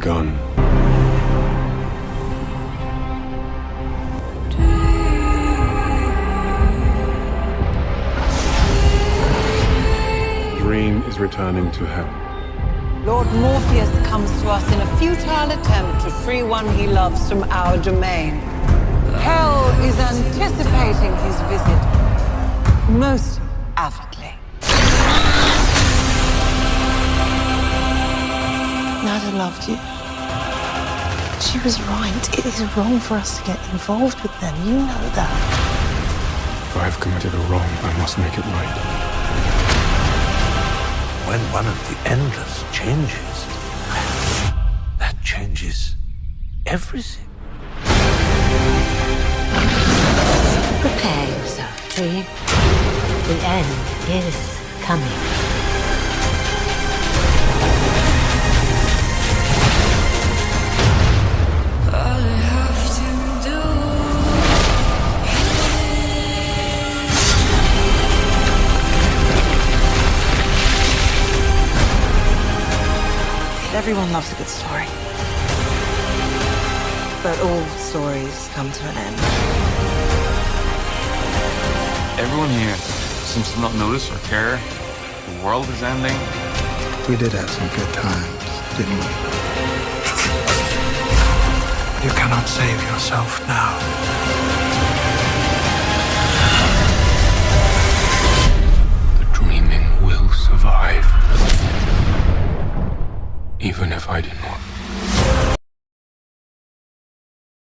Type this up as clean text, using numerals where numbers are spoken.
begun. Dream is returning to hell. Lord Morpheus comes to us in a futile attempt to free one he loves from our domain. Hell is anticipating his visit most avidly. Nada loved you. She was right. It is wrong for us to get involved with them. You know that. If I have committed a wrong, I must make it right. When one of the endless changes, that changes everything. Prepare yourself, Dream. The end is coming. Everyone loves a good story. But all stories come to an end. Everyone here seems to not notice or care. The world is ending. We did have some good times, didn't we? You cannot save yourself now.